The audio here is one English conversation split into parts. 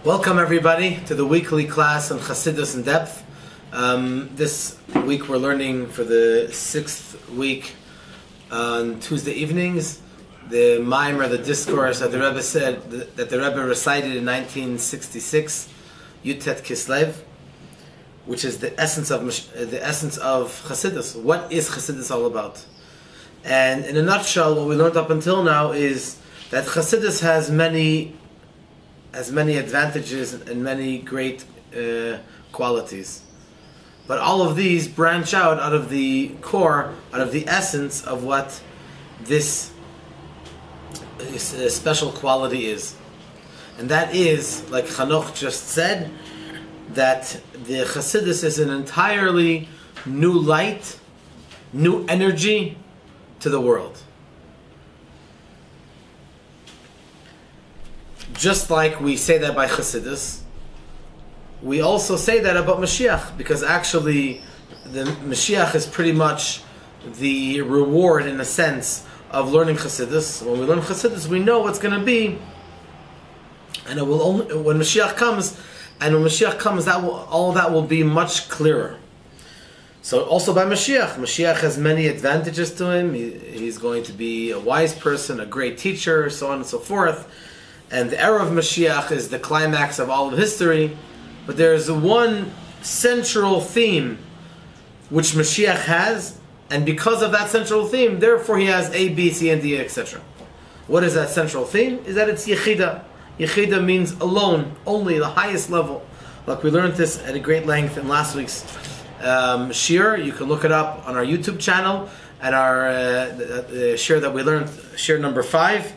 Welcome everybody to the weekly class on Chasidus in depth. This week we're learning for the 6th week on Tuesday evenings the Maimer, the discourse that the Rebbe said, that the Rebbe recited in 1966, Yutet Kislev, which is the essence of Chasidus. What is Chasidus all about? And in a nutshell, what we learned up until now is that Chasidus has many advantages and many great qualities. But all of these branch out of the core, out of the essence of what this special quality is. And that is, like Hanoch just said, that the Chasidus is an entirely new light, new energy to the world. Just like we say that by Chasidus, we also say that about Mashiach, because actually the Mashiach is pretty much the reward, in a sense, of learning Chasidus. When we learn Chasidus, we know what's going to be, and it will only, when Mashiach comes, all that will be much clearer. So also by Mashiach has many advantages to him. He's going to be a wise person, a great teacher, so on and so forth. And the era of Mashiach is the climax of all of history. But there is one central theme which Mashiach has, and because of that central theme, therefore he has A, B, C, and D, etc. What is that central theme? Is that it's Yechida. Yechida means alone, only, the highest level. Like we learned this at a great length in last week's shir. You can look it up on our YouTube channel at our shir that we learned, shir number 5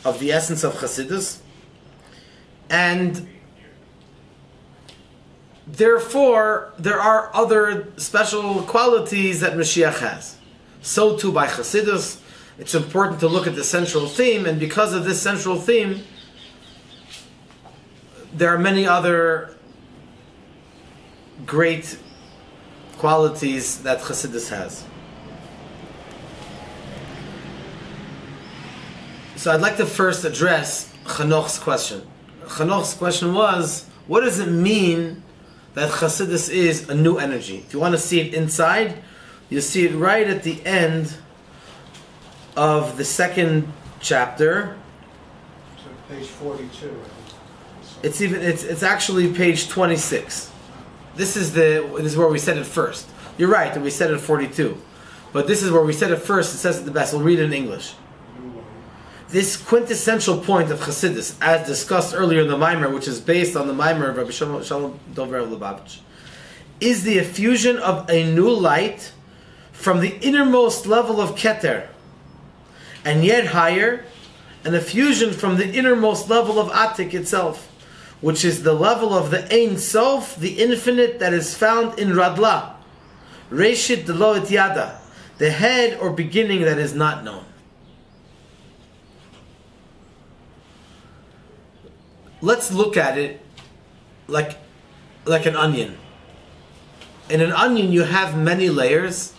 of the Essence of Chasidus. And therefore, there are other special qualities that Mashiach has. So too by Chasidus, it's important to look at the central theme, and because of this central theme, there are many other great qualities that Chasidus has. So I'd like to first address Chanoch's question. Chanoch's question was, what does it mean that Chasidus is a new energy? If you want to see it inside, you'll see it right at the end of the 2nd chapter. So page 42. It's actually page 26. This is where we said it first. You're right, and we said it 42. But this is where we said it first. It says it the best. We'll read it in English. This quintessential point of Chasidus, as discussed earlier in the Maimer, which is based on the Maimer of Rabbi Shalom Dover of Lubavitch, is the effusion of a new light from the innermost level of Keter, and yet higher, an effusion from the innermost level of Atik itself, which is the level of the Ein Sof, the infinite that is found in Radla, Reshit Delo Et Yada, the head or beginning that is not known. Let's look at it like an onion. In an onion you have many layers,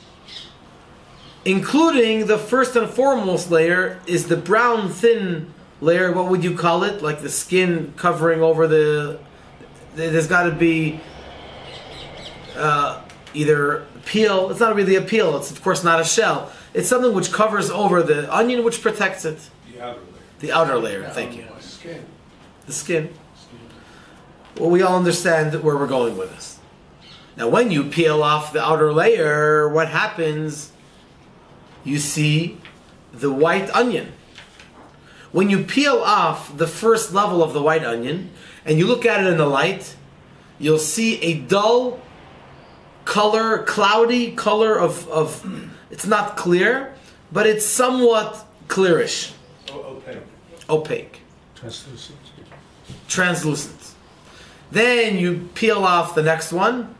including the first and foremost layer is the brown thin layer. What would you call it? Like the skin covering over there's got to be either peel. It's not really a peel. It's of course not a shell. It's something which covers over the onion, which protects it. The outer layer. The outer layer. Thank you. Skin. The skin. Well, we all understand where we're going with this. Now, when you peel off the outer layer, what happens? You see the white onion. When you peel off the first level of the white onion and you look at it in the light, you'll see a dull color, cloudy color of it's not clear, but it's somewhat clearish. Opaque. Translucent. Then you peel off the next one,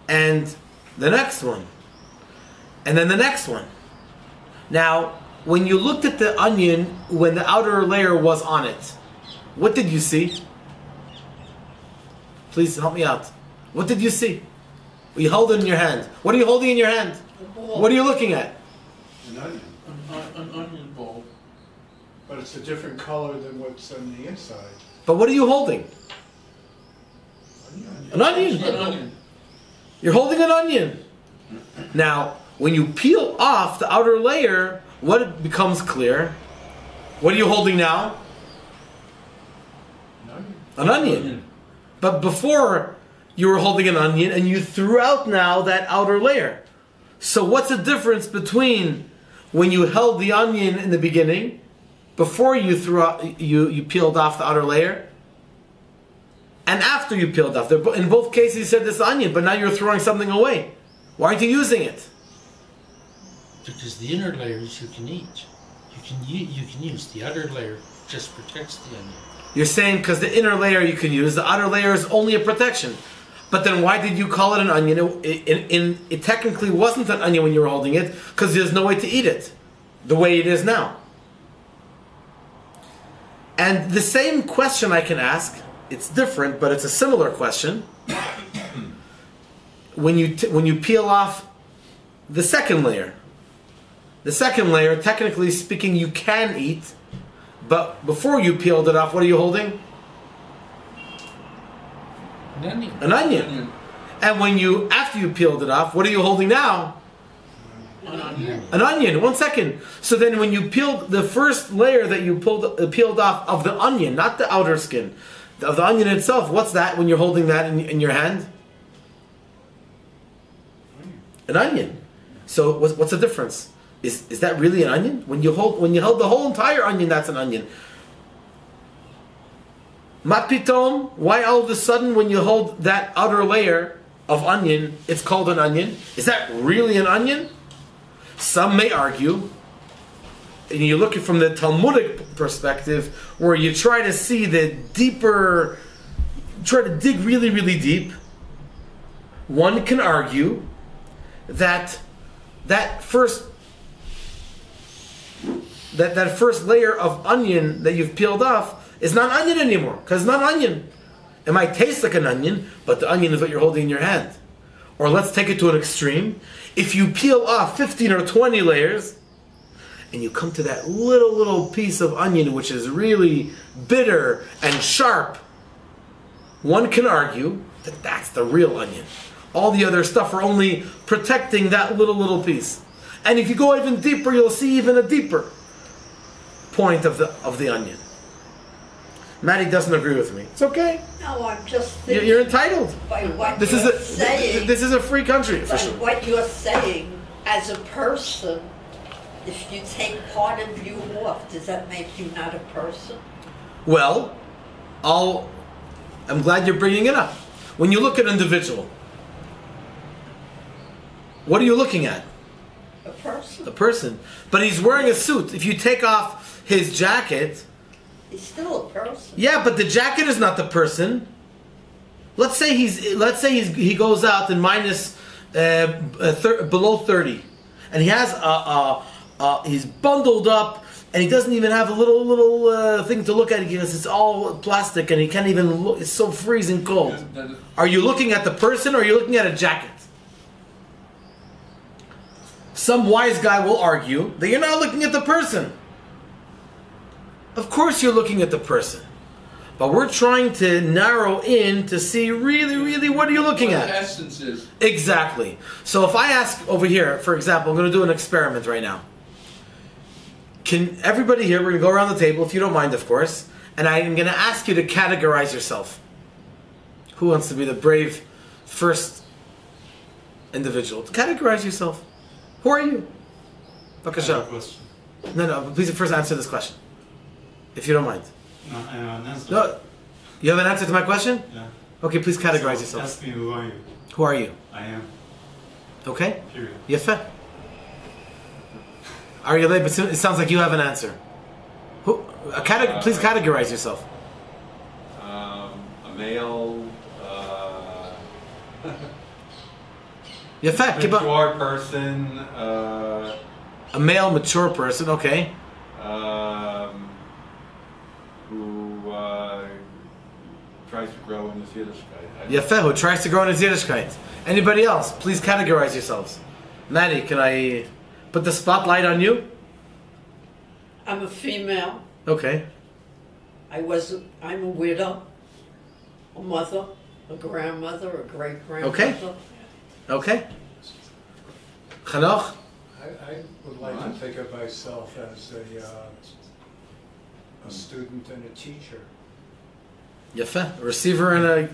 and the next one, and then the next one. Now, when you looked at the onion, when the outer layer was on it, what did you see? Please help me out. What did you see? You hold it in your hand. What are you holding in your hand? What are you looking at? An onion. An onion But it's a different color than what's on the inside. But what are you holding? An onion. You're holding an onion. Now, when you peel off the outer layer, what becomes clear? What are you holding now? An onion. But before, you were holding an onion and you threw out now that outer layer. So what's the difference between when you held the onion in the beginning, before you threw out, you peeled off the outer layer, and after you peeled off? In both cases you said this onion, but now you're throwing something away. Why aren't you using it? Because the inner layers you can eat. You can use. The outer layer just protects the onion. You're saying because the inner layer you can use, the outer layer is only a protection. But then why did you call it an onion? It technically wasn't an onion when you were holding it, because there's no way to eat it the way it is now. And the same question I can ask, it's different, but it's a similar question. When you peel off the second layer. The second layer, technically speaking, you can eat, but before you peeled it off, what are you holding? An onion. And after you peeled it off, what are you holding now? An onion. An onion. 1 second. So then when you peeled the first layer that you peeled off of the onion, not the outer skin, of the onion itself, what's that when you're holding that in your hand? An onion. So what's the difference? Is that really an onion? When you held the whole entire onion, that's an onion. Matpitom, why all of a sudden when you hold that outer layer of onion, it's called an onion? Is that really an onion? Some may argue, and you look at it from the Talmudic perspective, where you try to see the deeper, try to dig really, really deep. One can argue that first layer of onion that you've peeled off is not onion anymore, because it's not onion. It might taste like an onion, but the onion is what you're holding in your hand. Or let's take it to an extreme. If you peel off 15 or 20 layers, and you come to that little piece of onion which is really bitter and sharp, one can argue that that's the real onion. All the other stuff are only protecting that little piece. And if you go even deeper, you'll see even a deeper point of the onion. Maddie doesn't agree with me. It's okay. No, I'm just thinking. You're entitled. By what This you're is saying. this is a free country. By what you're saying, as a person, if you take part of you off, does that make you not a person? Well, I'm glad you're bringing it up. When you look at an individual, what are you looking at? A person. A person. But he's wearing a suit. If you take off his jacket, He's still a person. yeah, but the jacket is not the person. Let's say he goes out in minus below 30, and he has he's bundled up, and he doesn't even have a little thing to look at because it's all plastic, and he can't even look. It's so freezing cold. Are you looking at the person, or are you looking at a jacket? Some wise guy will argue that you're not looking at the person. Of course you're looking at the person. But we're trying to narrow in to see really what are you looking at? What essence is. Exactly. So if I ask over here, for example, I'm going to do an experiment right now. Can everybody here, we're going to go around the table, if you don't mind, of course, and I'm going to ask you to categorize yourself. Who wants to be the brave first individual? Categorize yourself. Who are you? Bakasha. No, please first answer this question. If you don't mind. No, I have an answer. No, you have an answer to my question? Yeah. Okay, please categorize So, yourself. ask me who are you? Who are you? I am. Okay? Period. Yefe. Are you late? But it sounds like you have an answer. Who? Please categorize yourself. A male, Yefe. Keep up. mature person, A male, mature person. Okay. who tries to grow in his Yiddishkeit. Yefe. Who tries to grow in his Yiddishkeit. Anybody else? Please categorize yourselves. Maddie, can I put the spotlight on you? I'm a female. Okay. I'm a widow, a mother A grandmother, a great-grandmother. Okay. Chanoch? I would like to think of myself as a student and a teacher. Yafeh. A receiver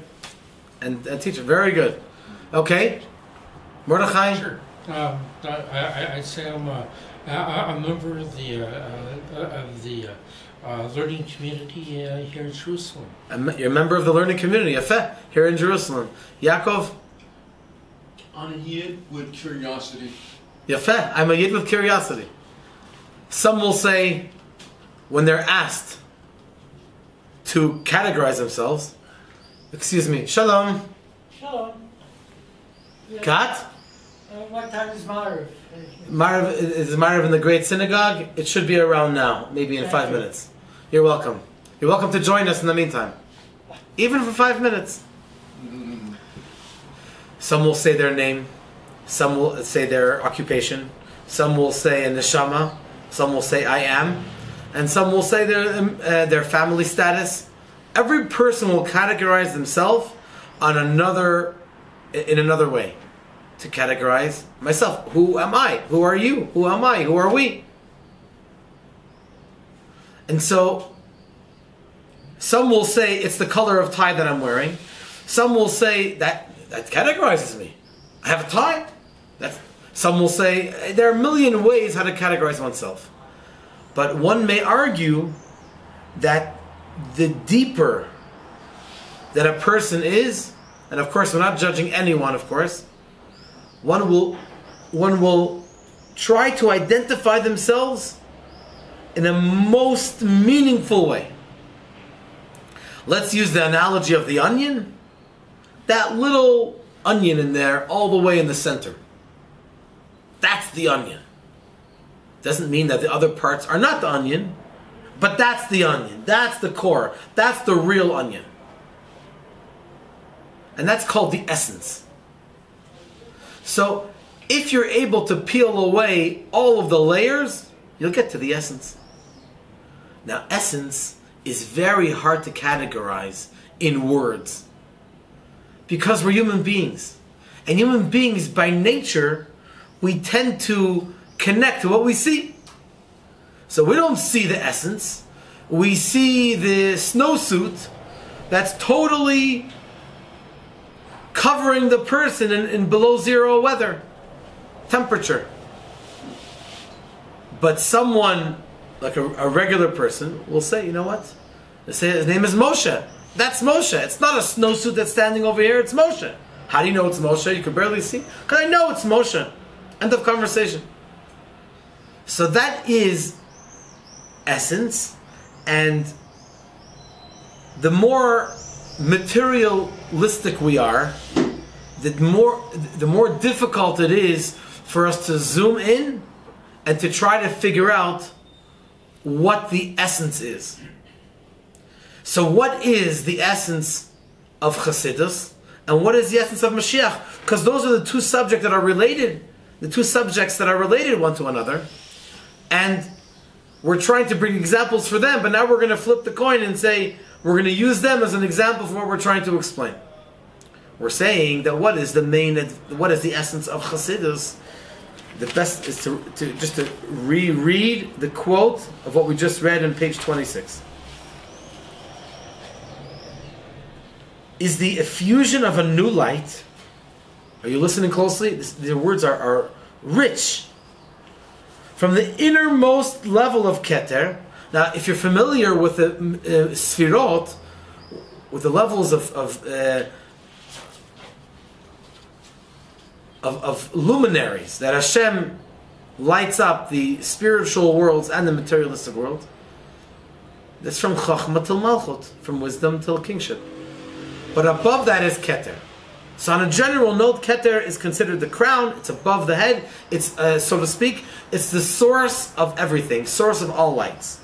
and a teacher. Very good. Okay. Mordechai? Sure. I'd say I'm a member of the learning community here in Jerusalem. You're a member of the learning community, Yafeh, here in Jerusalem. Yaakov? On a yid with curiosity. Yafeh, I'm a yid with curiosity. Some will say, when they're asked to categorize themselves, excuse me, Shalom. Shalom. Kat? What time is Maariv? Maariv is Maariv in the Great Synagogue. It should be around now, maybe in Thank 5 you. minutes. You're welcome. You're welcome to join us in the meantime. Even for 5 minutes. Some will say their name. Some will say their occupation. Some will say a neshama. Some will say I am. And some will say their family status. Every person will categorize themselves in another way. To categorize myself. Who am I? Who are you? Who am I? Who are we? And so, some will say it's the color of tie that I'm wearing. Some will say that categorizes me. I have a tie. Some will say there are a million ways how to categorize oneself. But one may argue that the deeper that a person is, and of course we're not judging anyone, of course, one will try to identify themselves in a most meaningful way. Let's use the analogy of the onion. That little onion in there, all the way in the center. That's the onion. Doesn't mean that the other parts are not the onion, but that's the onion. That's the core. That's the real onion. And that's called the essence. So, if you're able to peel away all of the layers, you'll get to the essence. Now, essence is very hard to categorize in words. Because we're human beings. And human beings, by nature, we tend to connect to what we see. So we don't see the essence. We see the snowsuit that's totally covering the person in below zero weather temperature. But someone, like a regular person, will say, you know what? They say his name is Moshe. That's Moshe. It's not a snowsuit that's standing over here. It's Moshe. How do you know it's Moshe? You can barely see. Because I know it's Moshe. End of conversation. So that is essence. And the more materialistic we are, the more difficult it is for us to zoom in and to try to figure out what the essence is. So what is the essence of Chasidus and what is the essence of Mashiach? Because those are the two subjects that are related, one to another. And we're trying to bring examples for them, but now we're going to flip the coin and say we're going to use them as an example for what we're trying to explain. We're saying that what is the essence of Chasidus? The best is to reread the quote of what we just read on page 26. Is the effusion of a new light. Are you listening closely? The words are rich. From the innermost level of Keter. Now, if you're familiar with the Sfirot, with the levels of luminaries, that Hashem lights up the spiritual worlds and the materialistic world, that's from Chachma till Malchut, from wisdom till kingship. But above that is Keter. So on a general note, Keter is considered the crown. It's above the head. It's, so to speak, it's the source of everything, source of all lights.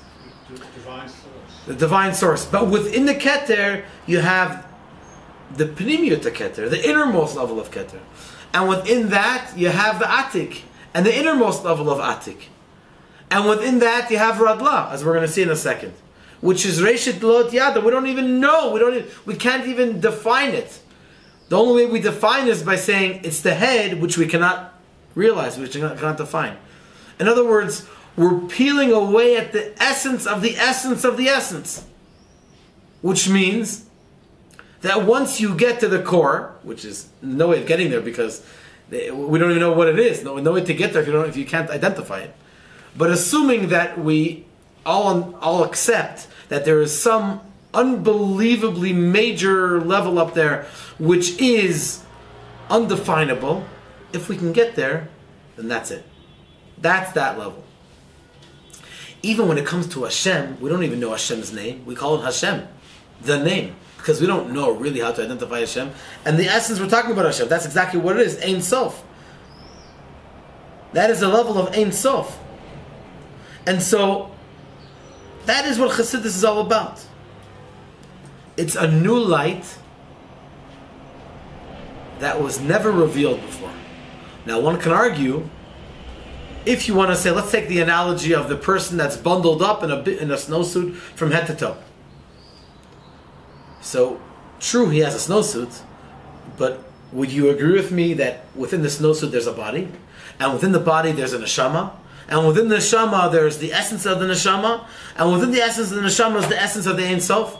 Divine source. The divine source. But within the Keter, you have the Pnimiyut Keter, the innermost level of Keter. And within that, you have the Atik, and the innermost level of Atik. And within that, you have Radla, as we're going to see in a second, which is Reshit Lot Yada. We don't even know. We can't even define it. The only way we define is by saying it's the head, which we cannot realize, which we cannot define. In other words, we're peeling away at the essence of the essence of the essence. Which means that once you get to the core, which is no way of getting there because we don't even know what it is, no way to get there if you can't identify it. But assuming that we all accept that there is some unbelievably major level up there which is undefinable, if we can get there, then that's it. That's that level. Even when it comes to Hashem, we don't even know Hashem's name. We call it Hashem, the name, because we don't know really how to identify Hashem. And the essence we're talking about Hashem, that's exactly what it is, Ein Sof. That is the level of Ein Sof. And so, that is what Chassidus is all about. It's a new light that was never revealed before. Now one can argue, if you want to say, let's take the analogy of the person that's bundled up in a snowsuit from head to toe. So, true, he has a snowsuit, but would you agree with me that within the snowsuit there's a body, and within the body there's a neshama, and within the neshama there's the essence of the neshama, and within the essence of the neshama is the essence of the Ein Sof?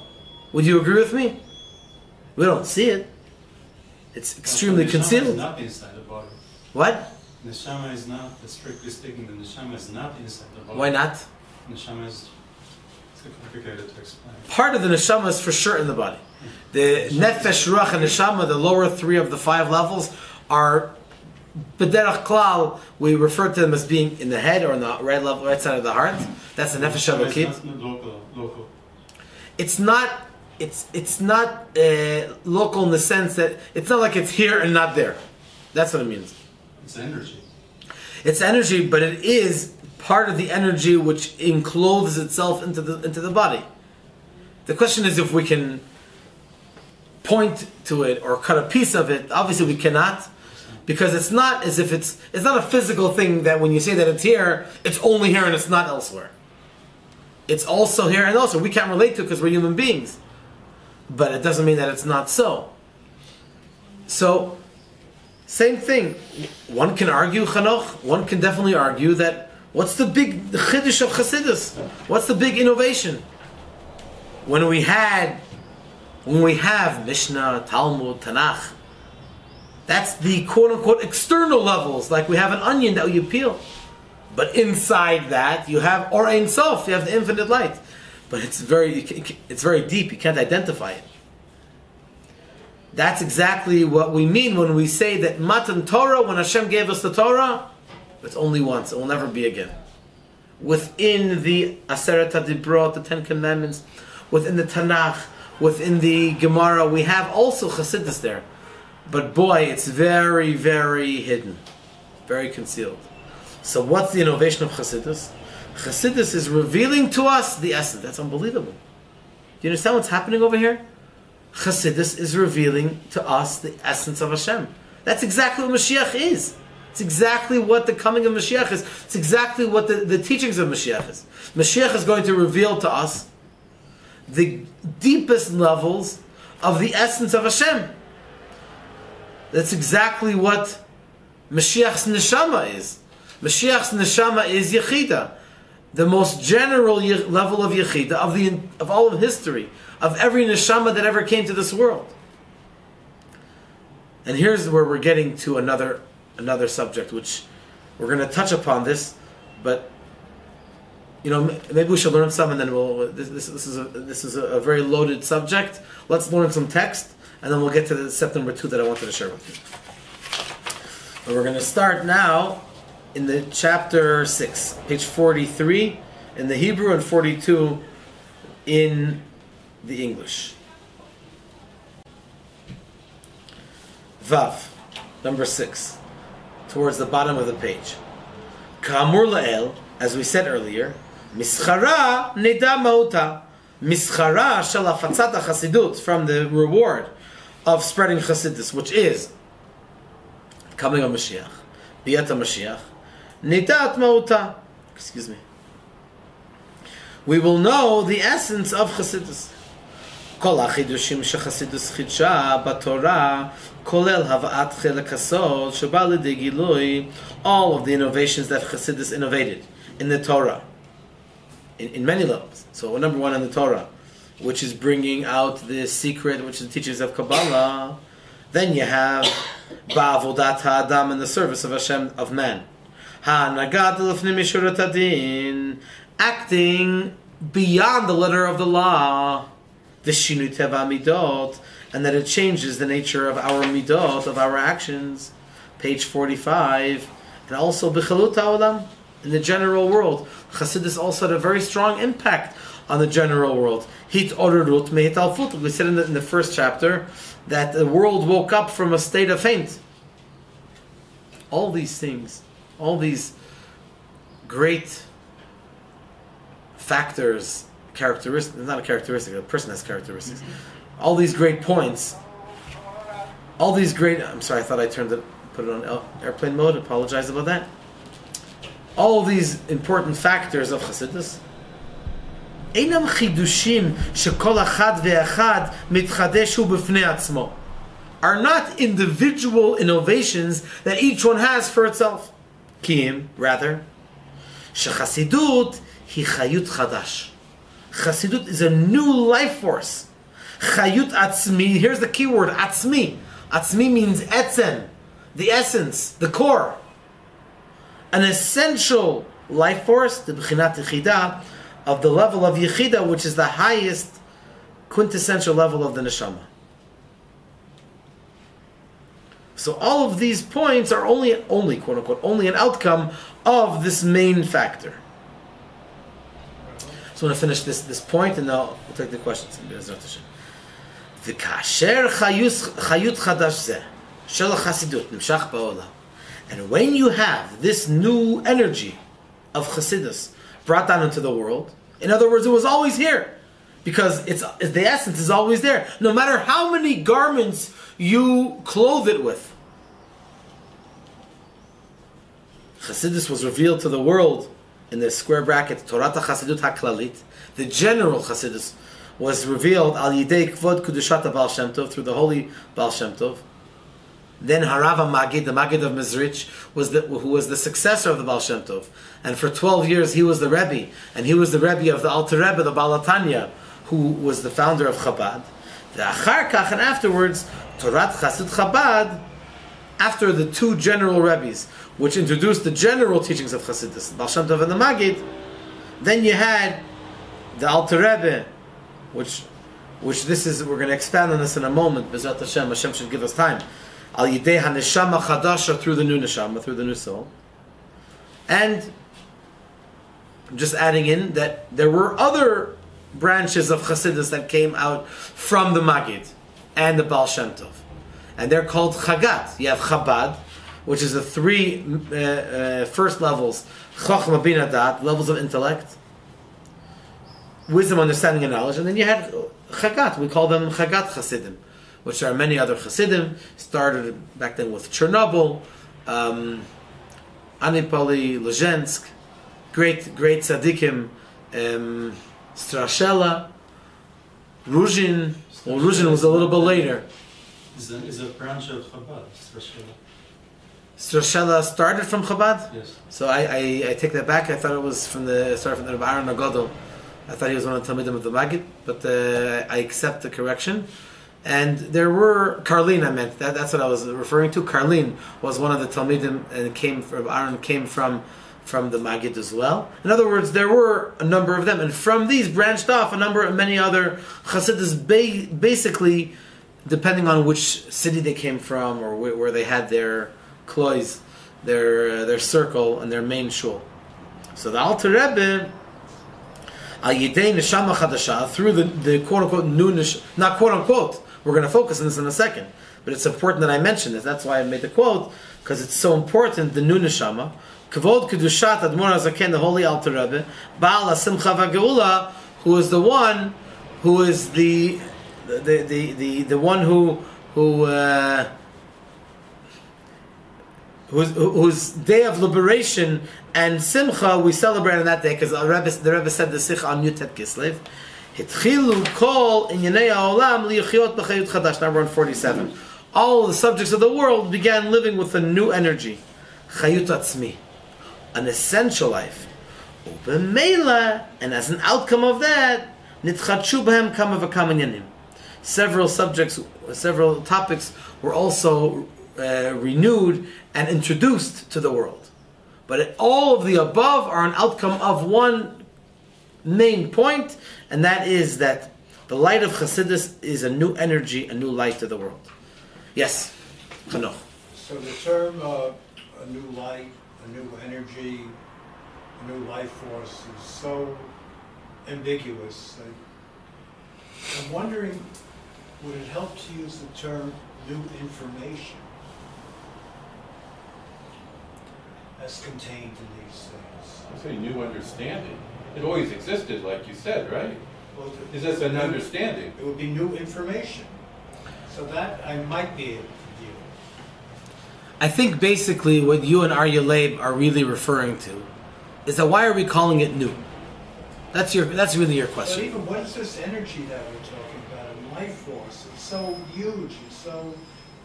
Would you agree with me? We don't see it. It's extremely concealed. Neshama is not inside the body. What? Neshama is not, strictly speaking, the neshama is not inside the body. Why not? Neshama is too complicated to explain. Part of the neshama is for sure in the body. The nefesh, ruach, and neshama, the lower three of the 5 levels, are b'derech klal. We refer to them as being in the head or in the right side of the heart. That's the nefesh elokit. It's not local. It's not. It's not local in the sense that it's not like it's here and not there. That's what it means. It's energy. It's energy, but it is part of the energy which encloses itself into the body. The question is if we can point to it or cut a piece of it. Obviously, we cannot, because it's not as if it's not a physical thing that when you say that it's here, it's only here and it's not elsewhere. It's also here and also we can't relate to it because we're human beings. But it doesn't mean that it's not so. So, same thing. One can argue, Chanoch, one can definitely argue that what's the big chiddush of Chasidus? What's the big innovation? When we have Mishnah, Talmud, Tanakh, that's the quote-unquote external levels, like we have an onion that you peel. But inside that, you have Or Ein Sof, you have the infinite light. But it's very deep, you can't identify it. That's exactly what we mean when we say that Matan Torah, when Hashem gave us the Torah, it's only once, it will never be again. Within the Aseret HaDibrot, the 10 Commandments, within the Tanakh, within the Gemara, we have also Chassidus there. But boy, it's very, very hidden, very concealed. So what's the innovation of Chassidus? Chassidus is revealing to us the essence. That's unbelievable. Do you understand what's happening over here? Chassidus is revealing to us the essence of Hashem. That's exactly what Mashiach is. It's exactly what the coming of Mashiach is. It's exactly what the teachings of Mashiach is. Mashiach is going to reveal to us the deepest levels of the essence of Hashem. That's exactly what Mashiach's neshama is. Mashiach's neshama is Yechida. The most general level of Yechida, of all of history, of every neshama that ever came to this world. And here's where we're getting to another subject, which we're going to touch upon this, but maybe we should learn some, and then this is a very loaded subject. Let's learn some text, and then we'll get to the step number 2 that I wanted to share with you. And we're going to start now in the chapter 6, page 43 in the Hebrew and 42 in the English. Vav, number 6, towards the bottom of the page. Ka'amur la'el, as we said earlier, mischara neda ma'uta. Mischara shel hafatzat Chasidut, from the reward of spreading Chasidus, which is coming of Mashiach, Biyat Mashiach. Nidat ma'uta. We will know the essence of Chasidus. כל החידושים שחסידוס חידשה בתורה, כולל הבאת חלק הסוד שבא לידי גילוי, all of the innovations that Chassidus innovated in the Torah, in many levels. So number one in the Torah, which is bringing out the secret, which is the teachings of Kabbalah. Then you have Ba'avodat ha'adam, in the service of Hashem, of man. Ha'anagat l'fnei mishurat hadin, acting beyond the letter of the law. V'shinui teva midot, and that it changes the nature of our midot, of our actions. Page 45. And also b'chalut ha'olam, in the general world. Chassidus also had a very strong impact on the general world. Hit orurut meit alfut. We said in the first chapter that the world woke up from a state of faint. All these things, all these great factors, characteristics, not a characteristic, a person has characteristics. All these great points, all these great, I'm sorry, I thought I put it on airplane mode, apologize about that. All these important factors of Chassidus, אינם חידושים שכל אחד ואחד מתחדש הוא בפני עצמו, are not individual innovations that each one has for itself. כי הם, rather, שחסידות היא חיות חדש. Chassidut is a new life force. Chayut atzmi, here's the key word, atzmi. Atzmi means etzem, the essence, the core. An essential life force, the b'chinat yichida, of the level of yichida, which is the highest quintessential level of the neshama. So all of these points are only quote unquote, only an outcome of this main factor. So I'm going to finish this point, and now we'll take the questions. וכאשר חיות חדש זה של החסידות נמשך בעולם, and when you have this new energy of Chassidus brought down into the world, in other words, it was always here, because the essence is always there, no matter how many garments you clothe it with. Chassidus was revealed to the world in the square bracket, Torat Chassidut HaKlalit. The general Chassidus was revealed al Yidei Kvod Kedushat Baal Shem Tov, through the holy Baal Shem Tov. Then Harav HaMagid, the Magid of Mezrich, who was the successor of the Baal Shem Tov. And for 12 years he was the Rebbe. And he was the Rebbe of the Alter Rebbe, the Baal HaTanya, who was the founder of Chabad. And afterwards, Torat Chassidut Chabad, after the two general Rebbes, which introduced the general teachings of Chassidus, the Baal Shem Tov and the Magid, then you had the Alter Rebbe, which this is, we're going to expand on this in a moment, B'ezrat Hashem should give us time. Al Yidei HaNeshama Chadasha, through the new Neshama, through the new soul. And I'm just adding in that there were other branches of Chassidus that came out from the Magid and the Baal Shem Tov. And they're called Chagat. You have Chabad, which is the three first levels, Chochmah Bina Dat, levels of intellect, wisdom, understanding, and knowledge. And then you had Chagat, we call them Chagat Chasidim, which are many other Chasidim. Started back then with Chernobyl, Anipoli, Lezhensk, great tzaddikim, Strashela, Ruzhin. Well, Ruzhin was a little bit later. Is a branch of Chabad, Strashela. Strashela started from Chabad? Yes. So I take that back. I thought it was started from the Rabbi Aaron Agadol. I thought he was one of the Talmidim of the Magid, but I accept the correction. And there were Karlin, I meant that's what I was referring to. Karlin was one of the Talmidim, and Aaron came from the Magid as well. In other words, there were a number of them, and from these branched off many other Chassidus, basically depending on which city they came from or where they had their klois, their circle and their main shul. So the Alter Rebbe, al Yidei Neshama Chadasha, through the quote-unquote new not quote-unquote, we're going to focus on this in a second, but it's important that I mention this. That's why I made the quote, because it's so important, the new Neshama, Kavod Kedushat Admor HaZaken, the holy Alter Rebbe, Baal HaSimcha VaGeula, who is the one who is the one whose day of liberation and simcha we celebrate on that day, because the Rebbe said the Sikha on Yutet Kislev. Hitchilu kol inyanei ha'olam liyachyot b'chayut chadash. Number 147. All the subjects of the world began living with a new energy. Chayut atzmi. An essential life. Ubemela, and as an outcome of that, nitchatshu b'hem kama v'kama inyanim. Several topics were also renewed and introduced to the world. But all of the above are an outcome of one main point, and that is that the light of Chasidus is a new energy, a new light to the world. Yes, Chanoch. So the term a new light, a new energy, a new life force is so ambiguous. I'm wondering, would it help to use the term new information as contained in these things? I say new understanding. It always existed, like you said, right? Well, Is this an understanding? It would be new information. So that I might be able to deal with. I think basically what you and Arya Leib are really referring to is that why are we calling it new? That's really your But question. even what is this energy that we're talking about? A life force. It's so huge. It's so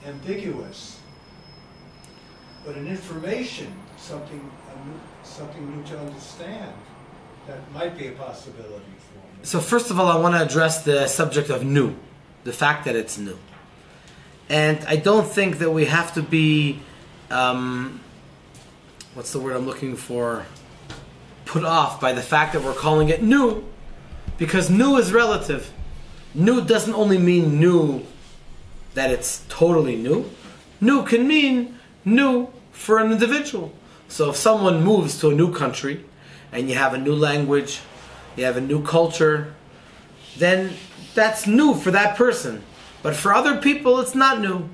ambiguous. But an information, something new to understand, that might be a possibility for me. So first of all, I want to address the subject of new, the fact that it's new. And I don't think that we have to be, what's the word I'm looking for, put off by the fact that we're calling it new, because new is relative. New doesn't only mean new that it's totally new. New can mean new for an individual. So if someone moves to a new country, and you have a new language, you have a new culture, then that's new for that person. But for other people, it's not new.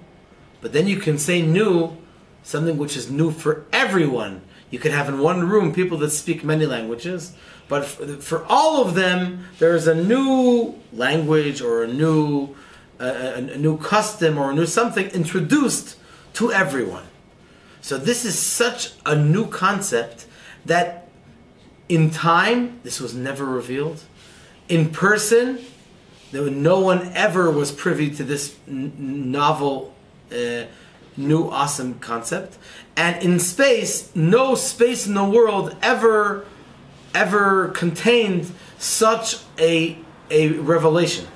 But then you can say new, something which is new for everyone. You could have in one room people that speak many languages, but for all of them, there's a new language or a new custom or a new something introduced to everyone. So this is such a new concept that in time, this was never revealed. In person, no one ever was privy to this novel, new, awesome concept. And in space, no space in the world ever contained such a revelation.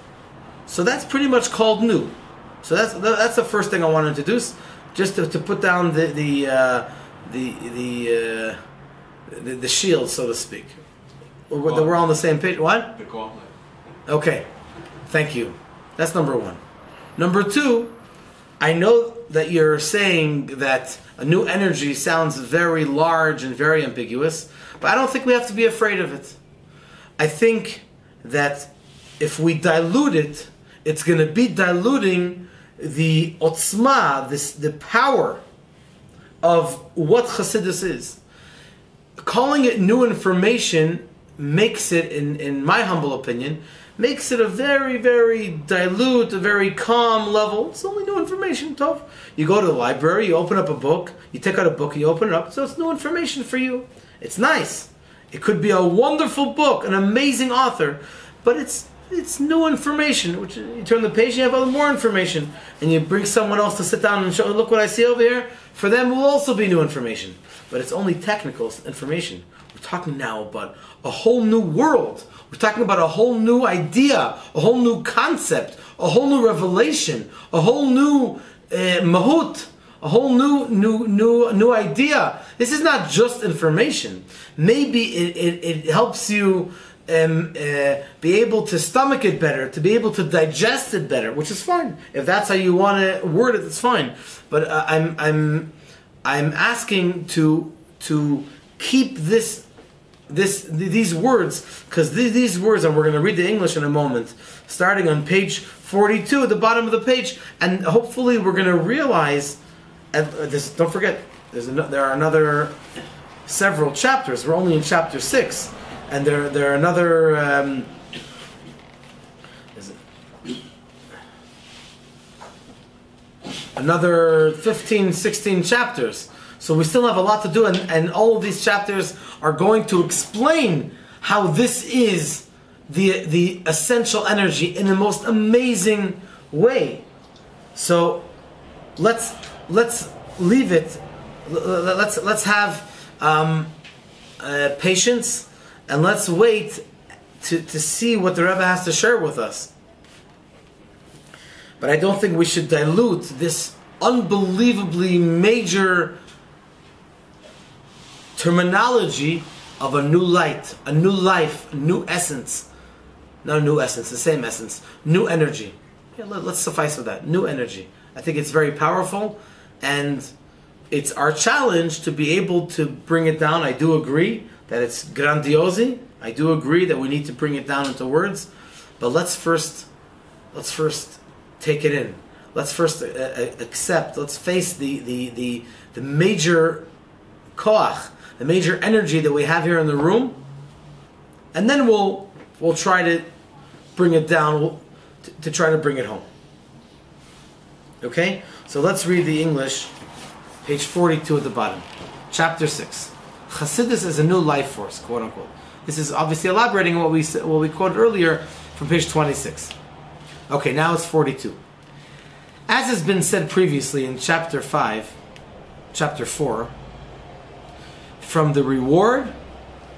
So that's pretty much called new. So that's the first thing I want to introduce, just to put down the shield, so to speak. We're all on the same page. What? The gauntlet. Okay, thank you. That's number one. Number two, I know that you're saying that a new energy sounds very large and very ambiguous, but I don't think we have to be afraid of it. I think that if we dilute it, it's going to be diluting the otzma, the power of what Chasidus is. Calling it new information makes it, in my humble opinion, makes it a very, very dilute, a very calm level. It's only new information, Tov. You go to the library, you open up a book, you take out a book, and you open it up, so it's new information for you. It's nice. It could be a wonderful book, an amazing author, but it's new information. Which you turn the page, you have more information, and you bring someone else to sit down and show, look what I see over here. For them, will also be new information, but it's only technical information. We're talking now about a whole new world. We're talking about a whole new idea, a whole new concept, a whole new revelation, a whole new mahut, a whole new idea. This is not just information. Maybe it helps you be able to stomach it better, to be able to digest it better, which is fine. If that's how you want to word it, it's fine. But I'm asking to keep these words, because these words, and we're going to read the English in a moment, starting on page 42 at the bottom of the page, and hopefully we're going to realize. This, don't forget, there are another several chapters. We're only in chapter 6. And there are another 15, 16 chapters. So we still have a lot to do, and all of these chapters are going to explain how this is the essential energy in the most amazing way. So let's leave it. Let's have patience, and let's wait to see what the Rebbe has to share with us. But I don't think we should dilute this unbelievably major terminology of a new light, a new life, a new essence. Not a new essence, the same essence. New energy. Yeah, let's suffice with that. New energy. I think it's very powerful, and it's our challenge to be able to bring it down. I do agree that it's grandiosi. I do agree that we need to bring it down into words. But let's first take it in. Let's first accept. Let's face the major koach, the major energy that we have here in the room, and then we'll try to bring it down, to try to bring it home. Okay? So let's read the English, page 42 at the bottom. Chapter 6. Chasidus is a new life force, quote unquote. This is obviously elaborating on what we quoted earlier from page 26. Okay, now it's 42. As has been said previously in chapter 4, from the reward,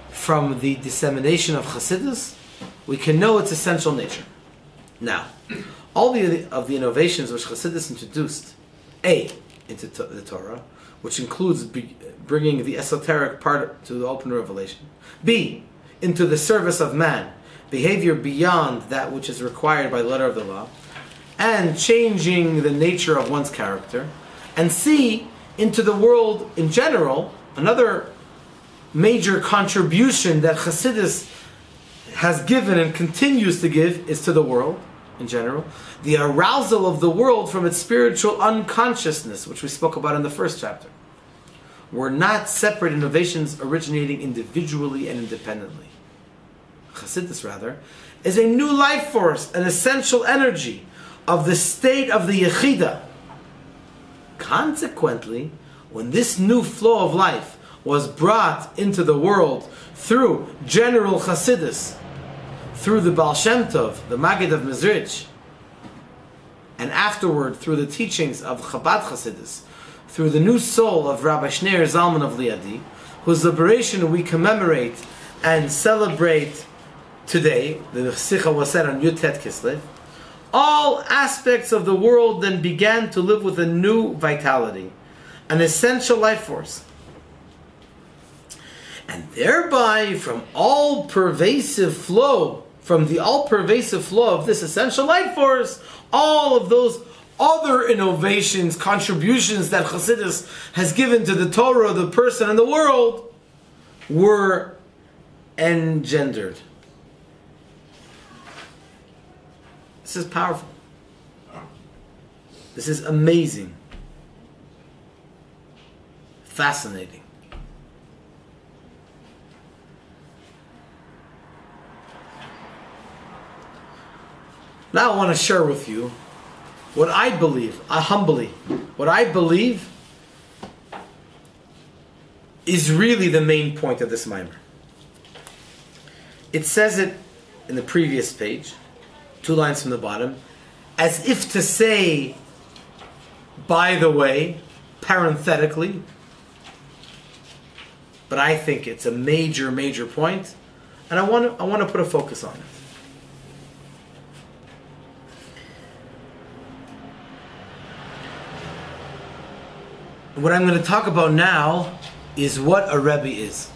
from the dissemination of Chasidus, we can know its essential nature. Now, all of the innovations which Chasidus introduced, into the Torah, which includes bringing the esoteric part to the open revelation, B, into the service of man, behavior beyond that which is required by the letter of the law, and changing the nature of one's character, and C, into the world in general. Another major contribution that Chasidus has given and continues to give is to the world in general, the arousal of the world from its spiritual unconsciousness, which we spoke about in the first chapter. Were not separate innovations originating individually and independently. Chasidus, rather, is a new life force, an essential energy of the state of the Yechida. Consequently, when this new flow of life was brought into the world through general Chasidus, through the Baal Shem Tov, the Maggid of Mezrich, and afterward through the teachings of Chabad Chasidus, through the new soul of Rabbi Schneer Zalman of Liadi, whose liberation we commemorate and celebrate today, the Sikha was said on Yutet Kislev, all aspects of the world then began to live with a new vitality, an essential life force. And thereby, from the all-pervasive flow of this essential life force, all of those other innovations, contributions that Chasidus has given to the Torah, the person, and the world were engendered. This is powerful. This is amazing. Fascinating. Now I want to share with you what I believe, what I believe is really the main point of this mimer. It says it in the previous page, 2 lines from the bottom, as if to say, by the way, parenthetically, but I think it's a major, major point, and I want to put a focus on it. What I'm going to talk about now is what a Rebbe is.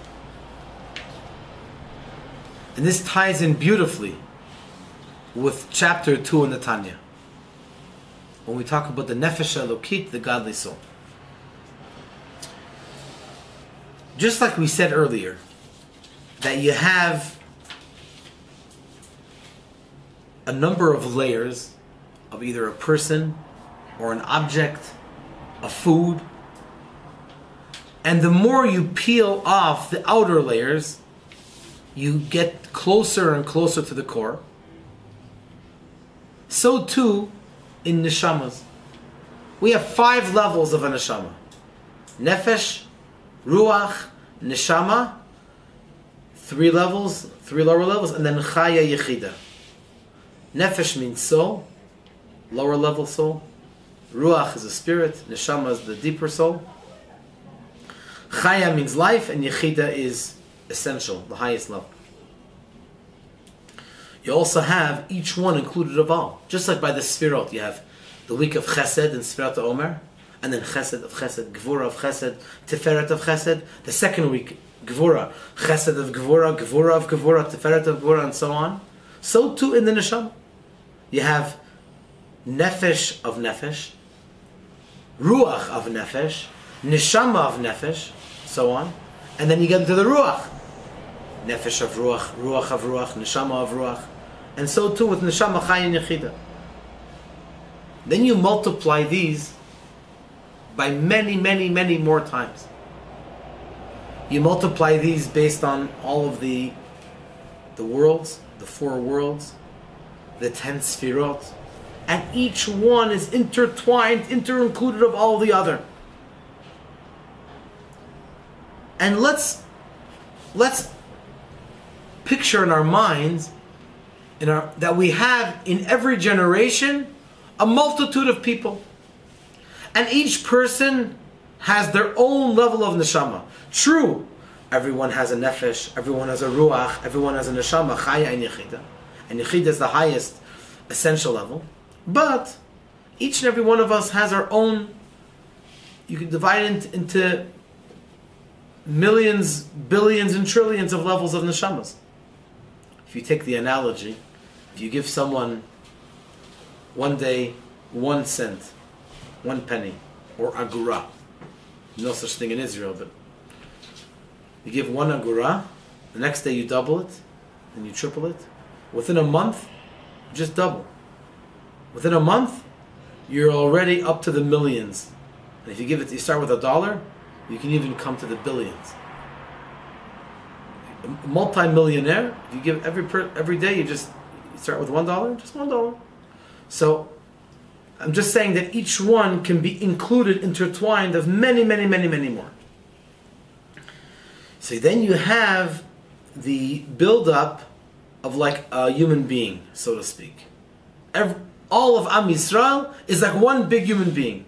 And this ties in beautifully with chapter 2 in the Tanya, when we talk about the Nefesh Elokit, the godly soul. Just like we said earlier, that you have a number of layers of either a person or an object, a food, and the more you peel off the outer layers, you get closer and closer to the core. So too in neshamas. We have 5 levels of a neshama. Nefesh, Ruach, Neshama, 3 levels, 3 lower levels, and then Chaya Yechida. Nefesh means soul, lower level soul. Ruach is a spirit, Neshama is the deeper soul. Chaya means life, and Yechida is essential, the highest level. You also have each one included of all. Just like by the Sfirot, you have the week of Chesed and Sfirat Omer, and then Chesed of Chesed, Gvura of Chesed, Tiferet of Chesed. The second week, Gvura, Chesed of Gvura, Gvura of Gvura, Tiferet of Gvura, and so on. So too in the Neshama. You have Nefesh of Nefesh, Ruach of Nefesh, Neshama of Nefesh, so on. And then you get into the Ruach. Nefesh of Ruach, Ruach of Ruach, Neshama of Ruach. And so too with Neshama, Chai, and Yechida. Then you multiply these by many, many, many more times. You multiply these based on all of the worlds, the 4 worlds, the 10 Sfirot, and each one is intertwined, inter-included of all the other. And let's picture in our minds that we have in every generation a multitude of people. And each person has their own level of neshama. True, everyone has a nefesh, everyone has a ruach, everyone has a neshama, chaya and yechida. And yechida is the highest essential level. But each and every one of us has our own, you can divide it into millions, billions, and trillions of levels of neshamas. If you take the analogy, if you give someone one day 1 cent, 1 penny, or agura, no such thing in Israel, but you give 1 agura, the next day you double it, and you triple it. Within a month, you just double. Within a month, you're already up to the millions. And if you start with $1, you can even come to the billions. A multi-millionaire, if you give every day, you start with $1, just $1. So I'm just saying that each one can be included, intertwined of many, many, many, many more. So then you have the build-up of like a human being, so to speak. All of Am Yisrael is like one big human being.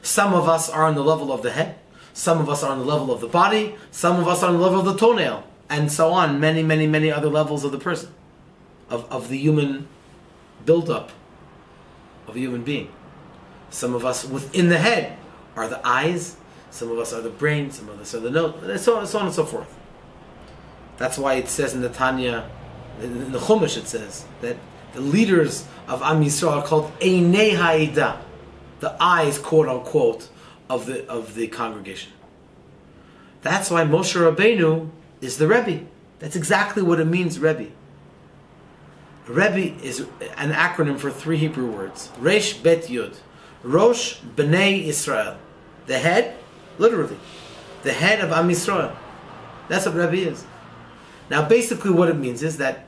Some of us are on the level of the head, some of us are on the level of the body, some of us are on the level of the toenail, and so on, many, many, many other levels of the person, of the human build-up of a human being. Some of us within the head are the eyes, some of us are the brain, some of us are the nose, and so on and so forth. That's why it says in the Tanya, in the Chumash it says, that the leaders of Am Yisrael are called Einei Ha'ida, the eyes, quote unquote, of the congregation. That's why Moshe Rabbeinu is the Rebbe. That's exactly what it means, Rebbe. Rebbe is an acronym for 3 Hebrew words. Resh Bet Yud. Rosh Bnei Israel. The head, literally. The head of Am Yisrael. That's what Rebbe is. Now basically what it means is that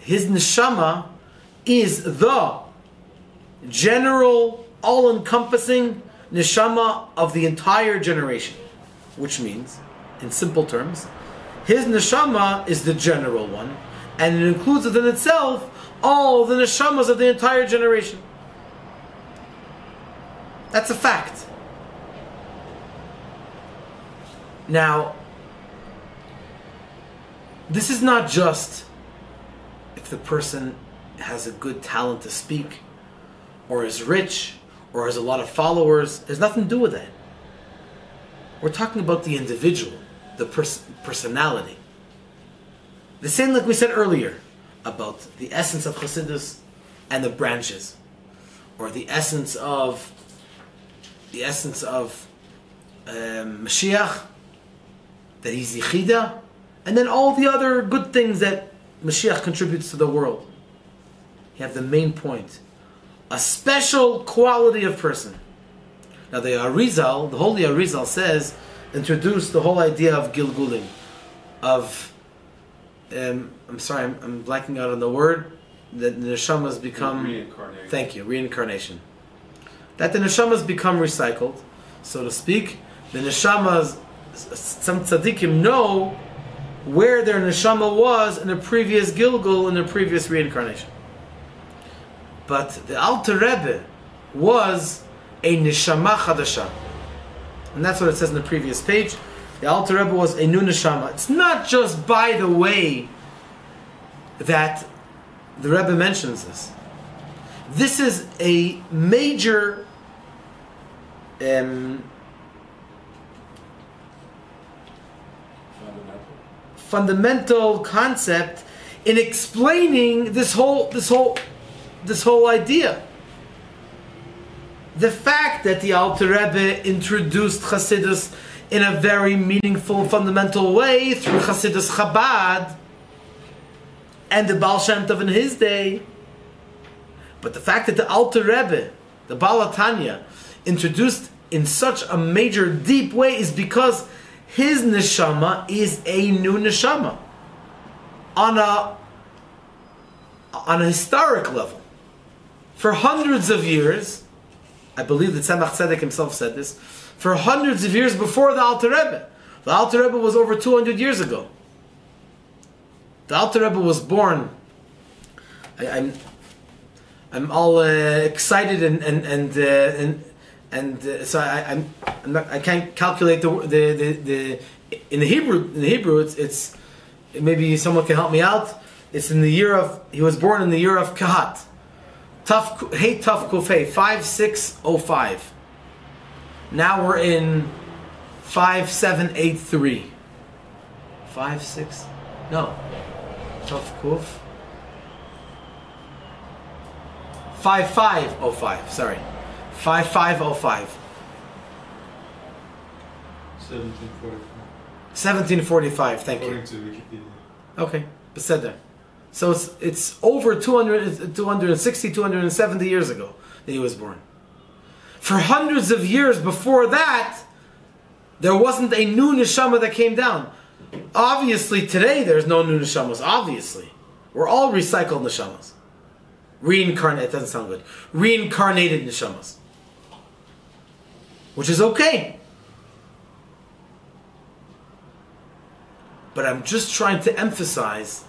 his neshama is the general, all-encompassing neshama of the entire generation. Which means, in simple terms, his neshama is the general one, and it includes within itself all the neshamas of the entire generation. That's a fact. Now, this is not just if the person has a good talent to speak, or is rich, or has a lot of followers. There's nothing to do with that. We're talking about the individual, the personality. The same like we said earlier about the essence of Chasidus and the branches, or the essence of Mashiach, that he's Yechida, and then all the other good things that Mashiach contributes to the world. You have the main point, a special quality of person. Now the Arizal, the Holy Arizal says, introduced the whole idea of Gilgulim, of I'm sorry, I'm blanking out on the word, that the neshamas become reincarnation. Thank you, reincarnation. That the neshamas become recycled, so to speak. The neshamas, some tzaddikim know where their neshama was in a previous Gilgul, in a previous reincarnation. But the Alter Rebbe was a neshama chadasha. And that's what it says in the previous page. The Alter Rebbe was a new neshama. It's not just by the way that the Rebbe mentions this. This is a major fundamental concept in explaining this whole idea. The fact that the Alter Rebbe introduced Chasidus in a very meaningful, fundamental way through Chasidus Chabad and the Baal Shem Tov in his day, but the fact that the Alter Rebbe, the Baal HaTanya, introduced in such a major, deep way is because his neshama is a new neshama on a historic level. For hundreds of years, I believe that Tzemach Tzedek himself said this, for hundreds of years before the Alter Rebbe. The Alter Rebbe was over 200 years ago. The Alter Rebbe was born. I'm all excited and so I can't calculate the in the Hebrew it's maybe someone can help me out. It's in the year of, he was born in the year of Kehot. Hey Tuf Kufay 5605. Now we're in 5783. 56 no Tuf Kuf 5505, sorry. 5505. 1745, thank you. According to Wikipedia. Okay, Beseder. So it's over 260, 270 years ago that he was born. For hundreds of years before that, there wasn't a new neshama that came down. Obviously, today there's no new neshamas. Obviously. We're all recycled neshamas. Reincarnated, it doesn't sound good. Reincarnated neshamas. Which is okay. But I'm just trying to emphasize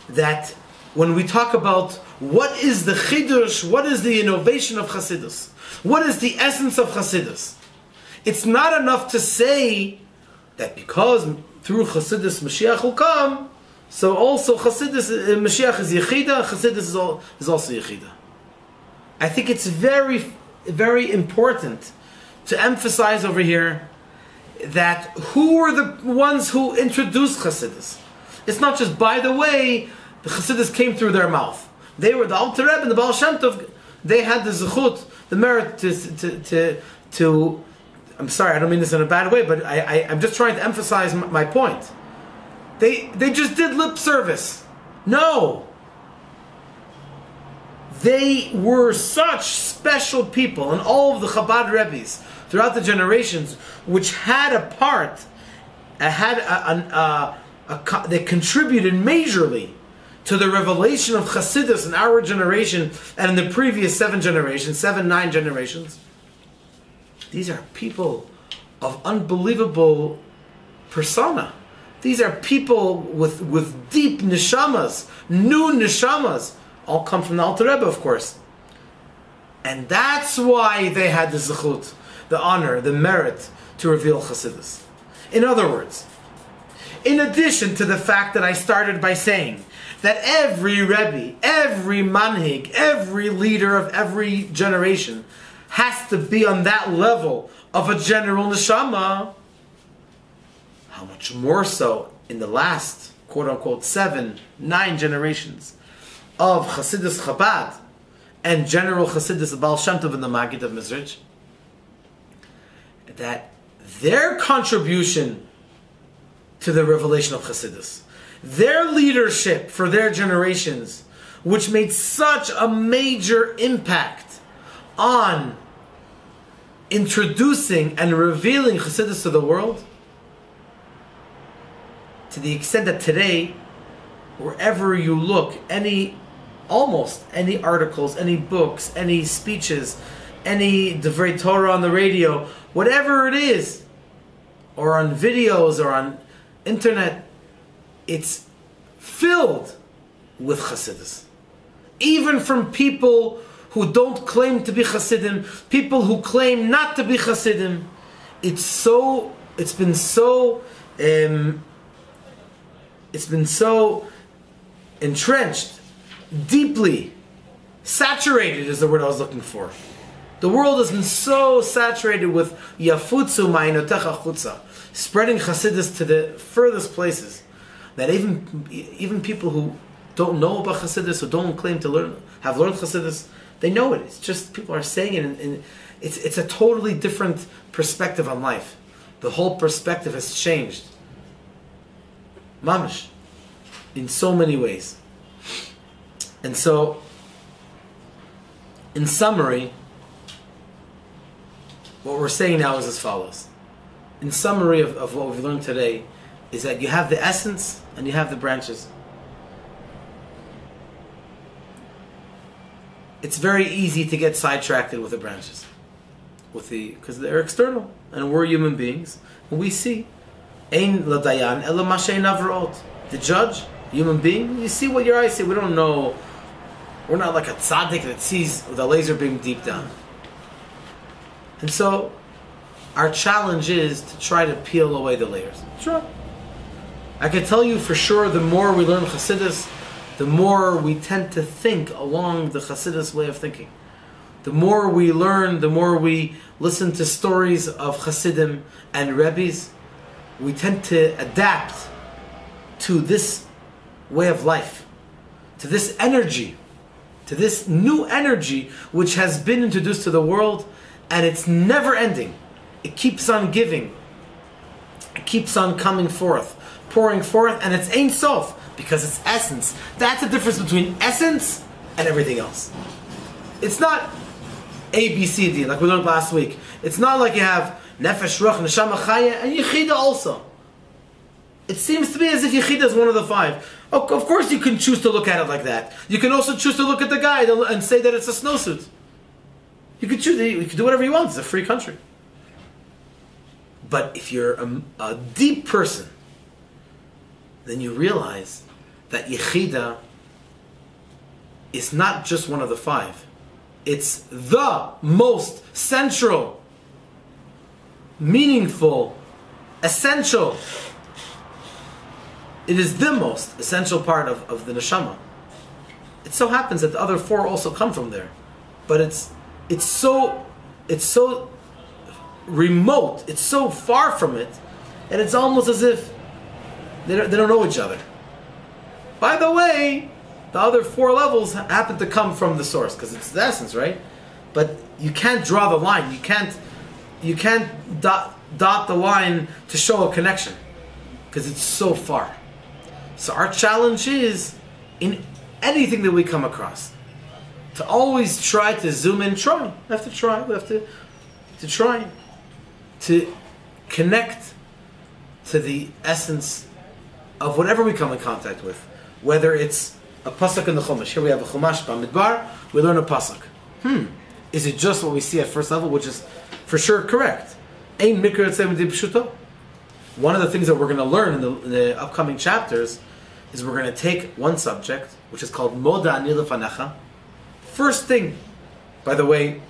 that when we talk about what is the chidush, what is the innovation of Chasidus, what is the essence of Chasidus, it's not enough to say that because through Chasidus Mashiach will come, so also Chasidus, Mashiach is Yechida, Chasidus is also Yechida. I think it's very, very important to emphasize over here that who were the ones who introduced Chasidus. It's not just, by the way, the Chasidus came through their mouth. They were the Alter Rebbe and the Baal Shem Tov. They had the zechut, the merit to I'm sorry, I don't mean this in a bad way, but I'm just trying to emphasize my point. They just did lip service. No. They were such special people, and all of the Chabad Rebbes throughout the generations, which had a part, they contributed majorly to the revelation of Chasidus in our generation and in the previous 9 generations. These are people of unbelievable persona. These are people with deep neshamas, new neshamas, all come from the Alter Rebbe, of course. And that's why they had the zechut, the honor, the merit to reveal Chasidus. In other words, in addition to the fact that I started by saying that every Rebbe, every manhig, every leader of every generation has to be on that level of a general neshama, how much more so in the last, quote-unquote, 9 generations of Chasidus Chabad and general Chasidus Baal Shem Tov and the Maggid of Mizrach, that their contribution to the revelation of Chasidus, their leadership for their generations, which made such a major impact on introducing and revealing Chasidus to the world, to the extent that today, wherever you look, almost any articles, any books, any speeches, any Divrei Torah on the radio, whatever it is, or on videos or on internet, it's filled with Chasidus. Even from people who don't claim to be Chasidim, people who claim not to be Chasidim, it's been so entrenched, deeply saturated is the word I was looking for. The world has been so saturated with Yafutzu Ma'inotecha Chutza, spreading Chasidus to the furthest places, that even people who don't know about Chasidus, who don't claim to have learned Chasidus, they know it. It's just people are saying it, and it's a totally different perspective on life. The whole perspective has changed. Mamish. In so many ways. And so, in summary, what we're saying now is as follows. In summary of what we've learned today, is that you have the essence and you have the branches. It's very easy to get sidetracked with the branches, because they're external, and we're human beings, and we see. Ein ladayan ela mashay navrot. The judge, human being, you see what your eyes see. We don't know. We're not like a tzaddik that sees the laser beam deep down. And so, our challenge is to try to peel away the layers. Try. I can tell you for sure, the more we learn Chassidus, the more we tend to think along the Chassidus way of thinking. The more we learn, the more we listen to stories of Chassidim and Rebbes, we tend to adapt to this way of life, to this energy, to this new energy which has been introduced to the world, and it's never ending. It keeps on giving. It keeps on coming forth, pouring forth, and it's Ein Sof, because it's essence. That's the difference between essence and everything else. It's not A, B, C, D, like we learned last week. It's not like you have Nefesh, Ruach, Neshama, Chaya, and Yechida also. It seems to me as if Yechida is one of the five. Of course you can choose to look at it like that. You can also choose to look at the guy and say that it's a snowsuit. You can choose, you can do whatever you want. It's a free country. But if you're a deep person, then you realize that Yechida is not just one of the five. It's the most central, meaningful, essential. It is the most essential part of the neshama. It so happens that the other four also come from there, but it's so remote, it's so far from it, and it's almost as if they don't know each other. By the way, the other four levels happen to come from the source because it's the essence, right? But you can't draw the line. You can't dot the line to show a connection because it's so far. So our challenge is, in anything that we come across, to always try to zoom in. Try. We have to try. We have to try to connect to the essence of whatever we come in contact with. Whether it's a pasuk in the Chumash. Here we have a Chumash Bamidbar. We learn a pasuk. Is it just what we see at first level, which is for sure correct? Ein mikra tzem di pshuto. One of the things that we're going to learn in the upcoming chapters is we're going to take one subject, which is called Moda Ani Lefanecha. First thing, by the way,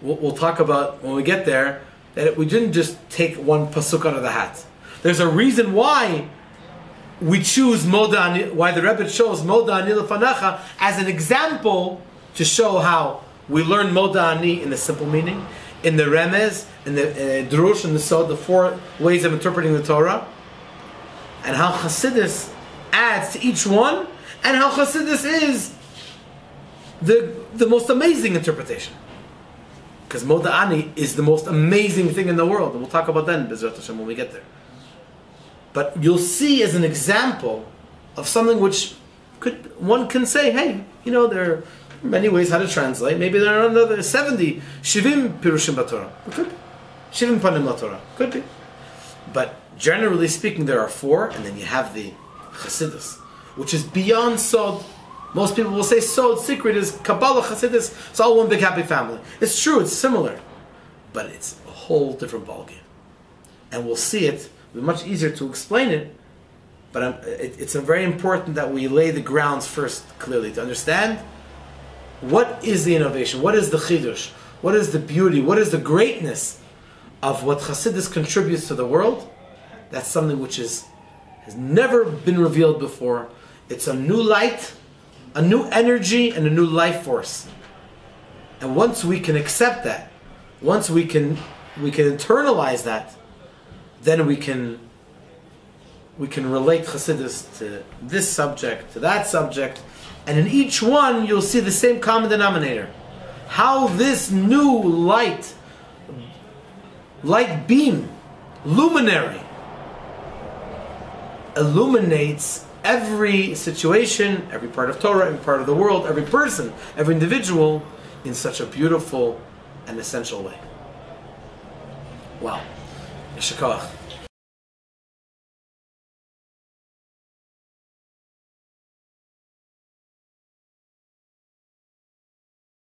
we'll talk about when we get there, that we didn't just take one pasuk out of the hat. There's a reason why we choose Moda Ani, why the Rebbe chose Moda Ani Lefanecha as an example to show how we learn Moda Ani in the simple meaning, in the Remez, in the Drush, and the Sod, the four ways of interpreting the Torah, and how Chasidus adds to each one, and how Chasidus is the most amazing interpretation. Because Moda Ani is the most amazing thing in the world, and we'll talk about that in Bezrat Hashem when we get there. But you'll see as an example of something which one can say, hey, there are many ways how to translate. Maybe there are another 70, Shivim Pirushim Batorah. Could be. Shivim Panim Latorah. Could be. But generally speaking, there are four, and then you have the Chasidus, which is beyond Sod. Most people will say Sod, secret, is Kabbalah, Chasidus. It's all one big happy family. It's true, it's similar. But it's a whole different ballgame. And we'll see it. It'll be much easier to explain it But it's very important that we lay the grounds first clearly to understand what is the innovation, what is the chidush, what is the beauty, what is the greatness of what Chassidus contributes to the world. That's something which has never been revealed before. It's a new light, a new energy, and a new life force. And once we can accept that, once we can internalize that, then we can relate Chassidus to this subject, to that subject, and in each one you'll see the same common denominator. How this new light beam, luminary, illuminates every situation, every part of Torah, every part of the world, every person, every individual in such a beautiful and essential way. Wow. Yeshakach.